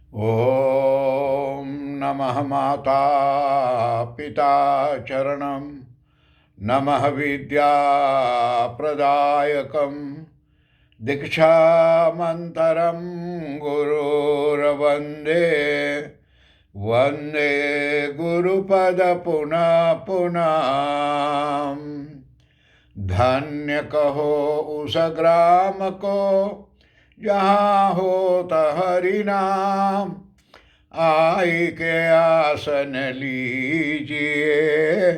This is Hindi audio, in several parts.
ॐ नमः माता पिता चरणं नमः विद्याप्रदायकं दीक्षामन्तरं गुरुर्वन्दे वन्दे गुरुपद पुनः पुनः। धन्य कहो उस ग्राम को जहाँ होता हरि नाम, आई के आसन लीजिए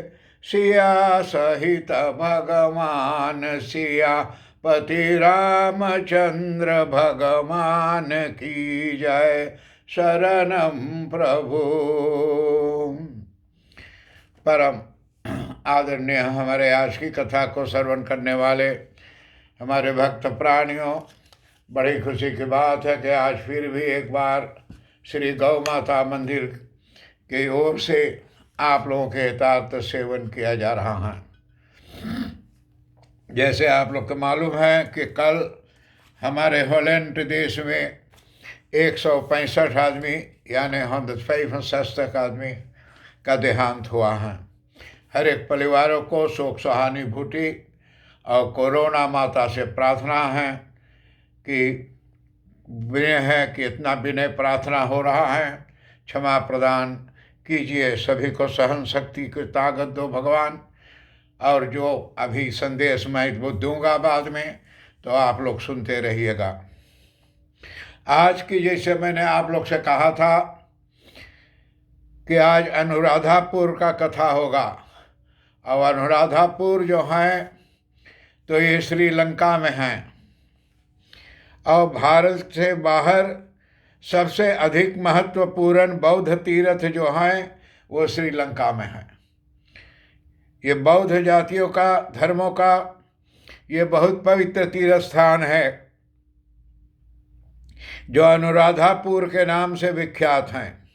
सिया सहित भगवान सिया पति रामचंद्र भगवान की जय। शरणम प्रभु। परम आदरणीय हमारे आज की कथा को श्रवण करने वाले हमारे भक्त प्राणियों, बड़ी खुशी की बात है कि आज फिर भी एक बार श्री गौ माता मंदिर की ओर से आप लोगों के हितार्थ सेवन किया जा रहा है। जैसे आप लोग को मालूम है कि कल हमारे हॉलैंड देश में 165 आदमी यानी 165 आदमी का देहांत हुआ है। हर एक परिवारों को शोक सहानुभूति और कोरोना माता से प्रार्थना है कि विनय है कि इतना विनय प्रार्थना हो रहा है, क्षमा प्रदान कीजिए, सभी को सहन शक्ति की ताकत दो भगवान। और जो अभी संदेश मैं वो दूंगा बाद में, तो आप लोग सुनते रहिएगा। आज की जैसे मैंने आप लोग से कहा था कि आज अनुराधापुर का कथा होगा, और अनुराधापुर जो है तो ये श्रीलंका में है, और भारत से बाहर सबसे अधिक महत्वपूर्ण बौद्ध तीर्थ जो हैं वो श्रीलंका में है। ये बौद्ध जातियों का, धर्मों का ये बहुत पवित्र तीर्थ स्थान है जो अनुराधापुर के नाम से विख्यात हैं,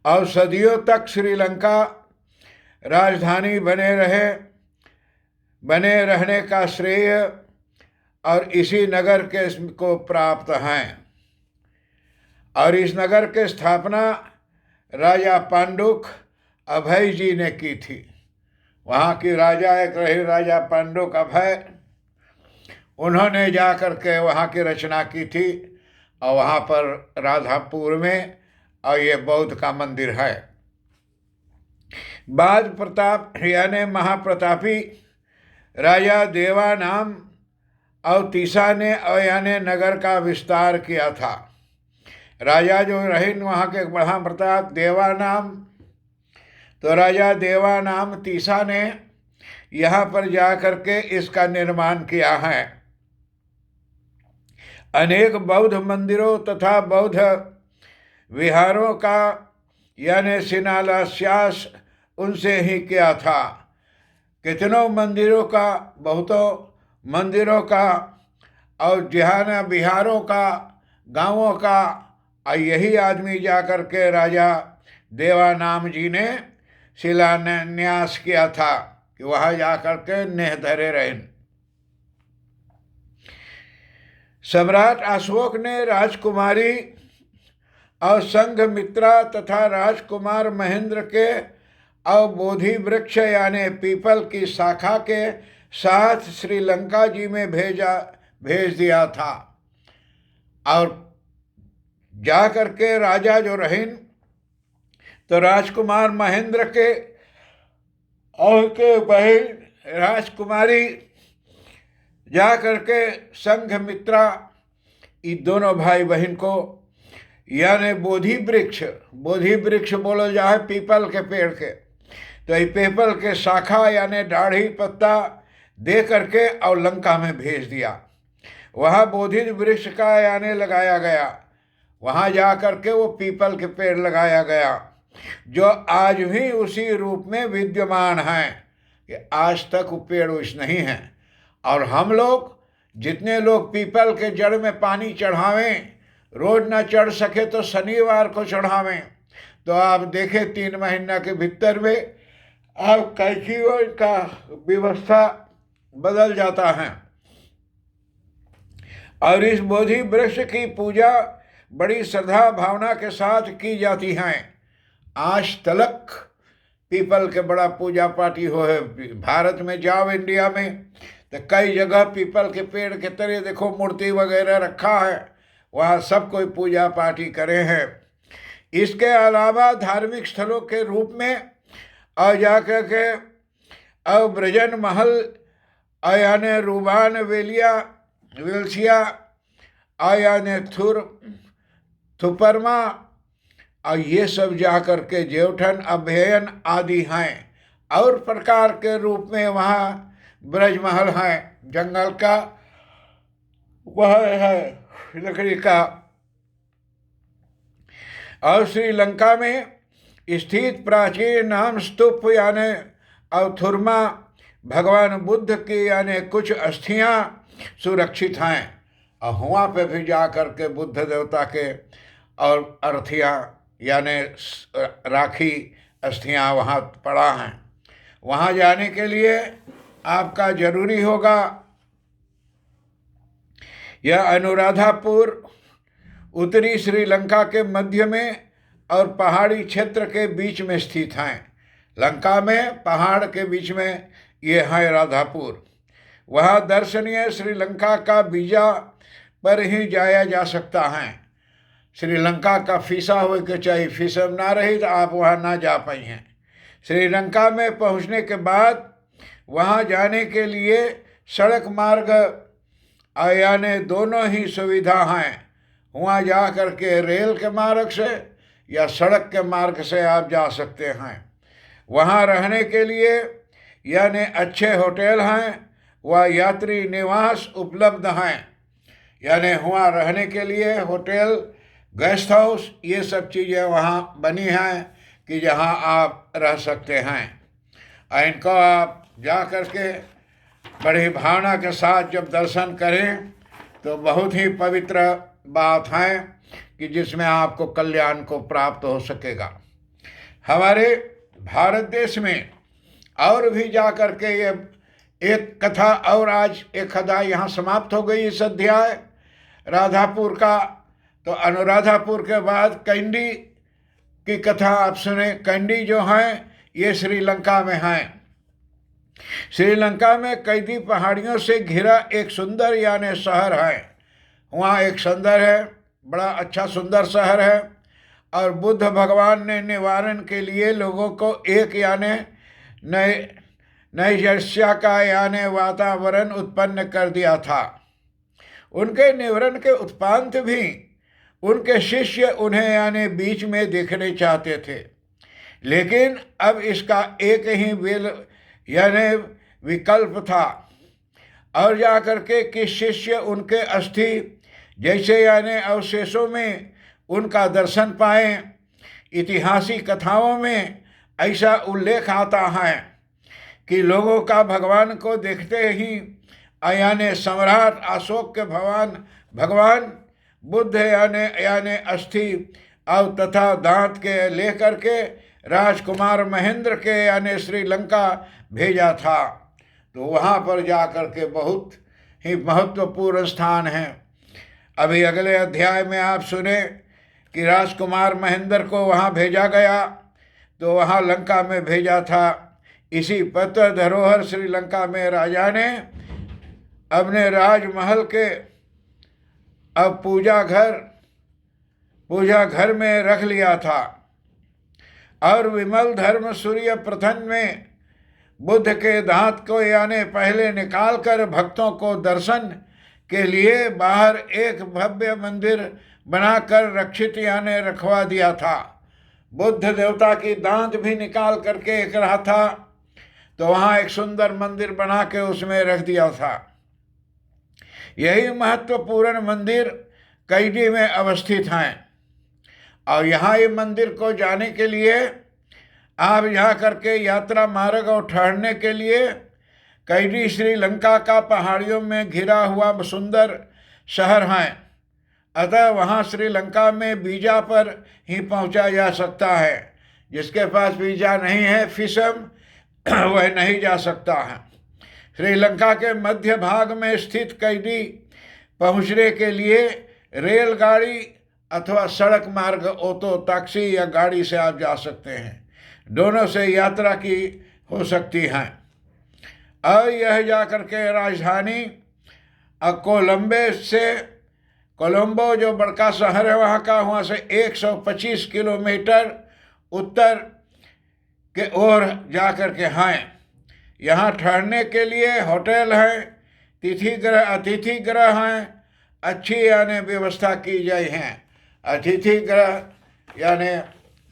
और सदियों तक श्रीलंका राजधानी बने रहने का श्रेय और इसी नगर के को प्राप्त हैं। और इस नगर की स्थापना राजा पांडुक अभय जी ने की थी। वहाँ की राजा एक रहे राजा पांडुक अभय, उन्होंने जा कर के वहाँ की रचना की थी, और वहाँ पर राधापुर में और ये बौद्ध का मंदिर है। बाज प्रताप यानी महाप्रतापी राजा देवानाम और तीसा ने यानी नगर का विस्तार किया था। राजा जो रहे वहाँ के महाप्रताप देवानाम, तो राजा देवानाम तीसा ने यहाँ पर जा कर के इसका निर्माण किया है। अनेक बौद्ध मंदिरों तथा बौद्ध विहारों का यानी शिलान्यास उनसे ही किया था। कितनों मंदिरों का, बहुतों मंदिरों का और जहाना विहारों का, गांवों का, यही आदमी जा कर के राजा देवानाम जी ने शिलान्यास किया था कि वहाँ जा कर के नेह धरे रहे। सम्राट अशोक ने राजकुमारी और संघमित्रा तथा राजकुमार महेंद्र के और बोधि वृक्ष यानी पीपल की शाखा के साथ श्रीलंका जी में भेज दिया था। और जा कर के राजा जो रहे तो राजकुमार महेंद्र के और के बहन राजकुमारी जा करके संघमित्रा, ये दोनों भाई बहन को यानी बोधि वृक्ष बोलो जाए पीपल के पेड़ के, तो ये पीपल के शाखा यानी दाढ़ी पत्ता दे करके और लंका में भेज दिया। वहाँ बोधि वृक्ष का यानी लगाया गया, वहाँ जा करके वो पीपल के पेड़ लगाया गया, जो आज भी उसी रूप में विद्यमान है कि आज तक वो पेड़ उस नहीं है। और हम लोग जितने लोग पीपल के जड़ में पानी चढ़ावें, रोज ना चढ़ सके तो शनिवार को चढ़ावें, तो आप देखें 3 महीना के भीतर में आप कैखियों का व्यवस्था बदल जाता है। और इस बोधि वृक्ष की पूजा बड़ी श्रद्धा भावना के साथ की जाती हैं। आज तलक पीपल के बड़ा पूजा पाठी हो है। भारत में जाओ, इंडिया में, तो कई जगह पीपल के पेड़ के तरह देखो मूर्ति वगैरह रखा है, वहाँ सब कोई पूजा पाठी करे हैं। इसके अलावा धार्मिक स्थलों के रूप में और जाकर के अब ब्रजन महल यानी रूबान वेल्सिया यानी थुपरमा और ये सब जा कर के जेवठन अभयन आदि हैं। और प्रकार के रूप में वहाँ ब्रजमहल है, जंगल का, वह है लकड़ी का। और श्रीलंका में स्थित प्राचीन नाम स्तूप यानी अवथुरमा भगवान बुद्ध की यानी कुछ अस्थियां सुरक्षित हैं। और वहाँ पे भी जा कर के बुद्ध देवता के और अर्थियाँ यानी राखी अस्थियाँ वहाँ पड़ा हैं। वहाँ जाने के लिए आपका जरूरी होगा, यह अनुराधापुर उत्तरी श्रीलंका के मध्य में और पहाड़ी क्षेत्र के बीच में स्थित हैं। लंका में पहाड़ के बीच में ये है राधापुर। वहाँ दर्शनीय श्रीलंका का वीज़ा पर ही जाया जा सकता है। श्रीलंका का वीसा हो के चाहिए, वीसा ना रही तो आप वहाँ ना जा पाई हैं। श्रीलंका में पहुँचने के बाद वहाँ जाने के लिए सड़क मार्ग यानी दोनों ही सुविधा हैं। वहाँ जा कर के रेल के मार्ग से या सड़क के मार्ग से आप जा सकते हैं। वहाँ रहने के लिए यानी अच्छे होटल हैं व यात्री निवास उपलब्ध हैं। यानी वहाँ रहने के लिए होटल, गेस्ट हाउस, ये सब चीज़ें वहाँ बनी हैं कि जहाँ आप रह सकते हैं। इनको आप जा कर के बड़ी भावना के साथ जब दर्शन करें तो बहुत ही पवित्र बात है कि जिसमें आपको कल्याण को प्राप्त हो सकेगा। हमारे भारत देश में और भी जा कर के ये एक कथा, और आज एक कथा यहाँ समाप्त हो गई इस अध्याय राधापुर का। तो अनुराधापुर के बाद कैंडी की कथा आप सुने। कैंडी जो हैं ये श्रीलंका में हैं। श्रीलंका में कैदी पहाड़ियों से घिरा एक सुंदर यानी शहर है। वहाँ एक सुंदर है, बड़ा अच्छा सुंदर शहर है। और बुद्ध भगवान ने निवारण के लिए लोगों को एक यानी नैराश्य का यानी वातावरण उत्पन्न कर दिया था। उनके निवारण के उत्पात भी उनके शिष्य उन्हें यानी बीच में देखने चाहते थे, लेकिन अब इसका एक ही यानी विकल्प था। और जा कर के कि शिष्य उनके अस्थि जैसे यानी अवशेषों में उनका दर्शन पाएं। ऐतिहासिक कथाओं में ऐसा उल्लेख आता है कि लोगों का भगवान को देखते ही यानी सम्राट अशोक के भगवान बुद्ध यानी अस्थि और तथा दांत के लेकर के राजकुमार महेंद्र के यानी श्रीलंका भेजा था। तो वहाँ पर जा कर के बहुत ही महत्वपूर्ण स्थान है। अभी अगले अध्याय में आप सुने कि राजकुमार महेंद्र को वहाँ भेजा गया, तो वहाँ लंका में भेजा था। इसी पत्र धरोहर श्रीलंका में राजा ने अपने राजमहल के अब पूजा घर में रख लिया था। और विमल धर्म सूर्य प्रथम में बुद्ध के दांत को यानी पहले निकाल कर भक्तों को दर्शन के लिए बाहर एक भव्य मंदिर बनाकर रक्षित यानी रखवा दिया था। बुद्ध देवता की दांत भी निकाल करके एक रहा था, तो वहाँ एक सुंदर मंदिर बना के उसमें रख दिया था। यही महत्वपूर्ण मंदिर कैदी में अवस्थित हैं। और यहाँ ये मंदिर को जाने के लिए आप यहाँ करके यात्रा मार्ग और ठहरने के लिए कैदी श्रीलंका का पहाड़ियों में घिरा हुआ सुंदर शहर हैं। अतः वहाँ श्रीलंका में वीज़ा पर ही पहुँचा जा सकता है। जिसके पास वीज़ा नहीं है, फिसम, वह नहीं जा सकता है। श्रीलंका के मध्य भाग में स्थित कैदी पहुँचने के लिए रेलगाड़ी अथवा सड़क मार्ग ऑटो टैक्सी या गाड़ी से आप जा सकते हैं। दोनों से यात्रा की हो सकती है। और यह जाकर के राजधानी कोलंबो जो बड़का शहर है वहाँ का, वहाँ से 125 किलोमीटर उत्तर के ओर जाकर के हैं। यहाँ ठहरने के लिए होटल हैं, अतिथि गृह हैं, अच्छी यानी व्यवस्था की गई है। अतिथि गृह यानी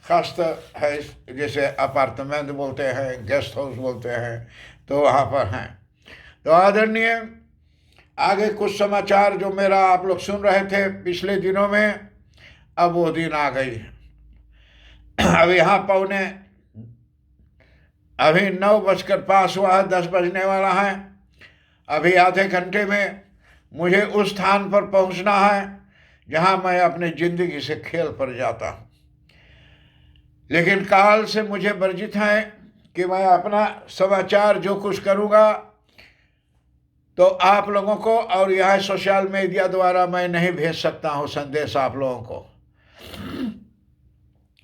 खास है, जैसे अपार्टमेंट बोलते हैं, गेस्ट हाउस बोलते हैं, तो वहाँ पर हैं। तो आदरणीय, आगे कुछ समाचार जो मेरा आप लोग सुन रहे थे पिछले दिनों में, अब वो दिन आ गई। अब यहाँ अभी 9:05 हुआ है, 10 बजने वाला है। अभी आधे घंटे में मुझे उस स्थान पर पहुँचना है जहाँ मैं अपनी ज़िंदगी से खेल पर जाता हूँ। लेकिन काल से मुझे वर्जित है कि मैं अपना समाचार जो कुछ करूँगा तो आप लोगों को, और यह सोशल मीडिया द्वारा मैं नहीं भेज सकता हूँ संदेश आप लोगों को।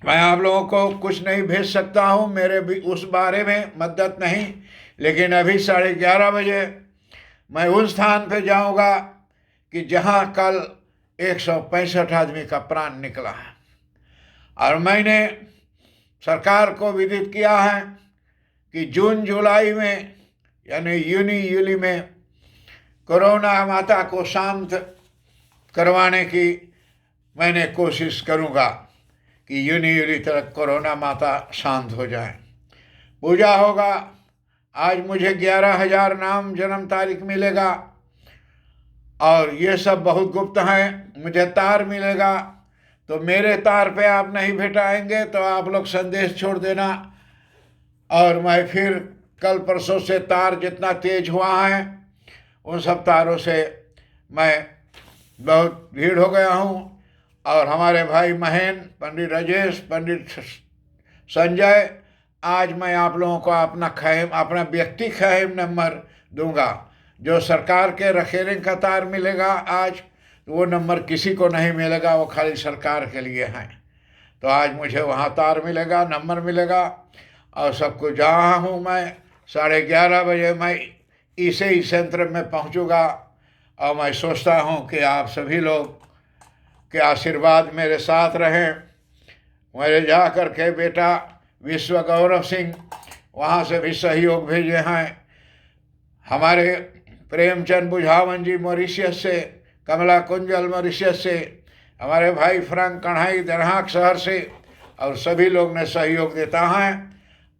मैं आप लोगों को कुछ नहीं भेज सकता हूँ, मेरे भी उस बारे में मदद नहीं। लेकिन अभी 11:30 बजे मैं उस स्थान पे जाऊँगा कि जहाँ कल 165 आदमी का प्राण निकला है। और मैंने सरकार को विदित किया है कि जून जुलाई में यानी यूली में कोरोना माता को शांत करवाने की मैंने कोशिश करूँगा कि यूली तक कोरोना माता शांत हो जाए। पूजा होगा। आज मुझे 11,000 नाम जन्म तारीख मिलेगा और ये सब बहुत गुप्त हैं। मुझे तार मिलेगा, तो मेरे तार पे आप नहीं भेटाएंगे तो आप लोग संदेश छोड़ देना। और मैं फिर कल परसों से तार जितना तेज हुआ है उन सब तारों से मैं बहुत भीड़ हो गया हूँ। और हमारे भाई महेंद्र, पंडित राजेश, पंडित संजय, आज मैं आप लोगों को अपना व्यक्ति खैम नंबर दूंगा। जो सरकार के रखेलिंग का तार मिलेगा आज, वो नंबर किसी को नहीं मिलेगा, वो खाली सरकार के लिए हैं। तो आज मुझे वहाँ तार मिलेगा, नंबर मिलेगा। और सबको जहाँ हूँ मैं 11:30 बजे मैं इसे सेंटर में पहुँचूँगा। और मैं सोचता हूँ कि आप सभी लोग के आशीर्वाद मेरे साथ रहें। मेरे जा कर के बेटा विश्व गौरव सिंह वहाँ से भी सहयोग भेजे हैं। हमारे प्रेमचंद बुझावन जी मॉरिशस से, कमला कुंजल मॉरिशस से, हमारे भाई फ्रैंक कढ़ाई दरहाक शहर से, और सभी लोग ने सहयोग देता है।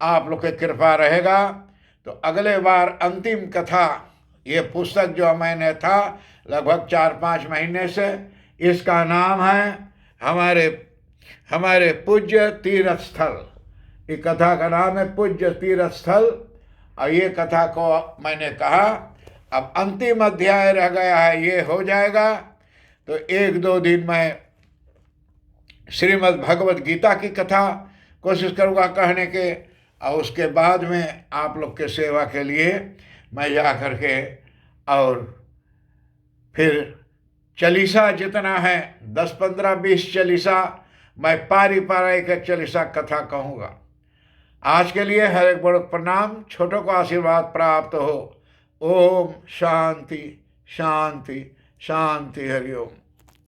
आप लोग की कृपा रहेगा तो अगले बार अंतिम कथा, ये पुस्तक जो मैंने था लगभग 4-5 महीने से, इसका नाम है हमारे पूज्य तीर्थ स्थल। ये कथा का नाम है पूज्य तीर्थ स्थल। और ये कथा को मैंने कहा अब अंतिम अध्याय रह गया है, ये हो जाएगा तो 1-2 दिन मैं श्रीमद् भगवद गीता की कथा कोशिश करूँगा कहने के। और उसके बाद में आप लोग के सेवा के लिए मैं जा कर के और फिर चालीसा जितना है 10, 15, 20 चालीसा मैं पारिवारिक चालीसा कथा कहूँगा। आज के लिए हर एक बड़ो प्रणाम, छोटों को आशीर्वाद प्राप्त हो। ओम शांति शांति शांति, हरिओम।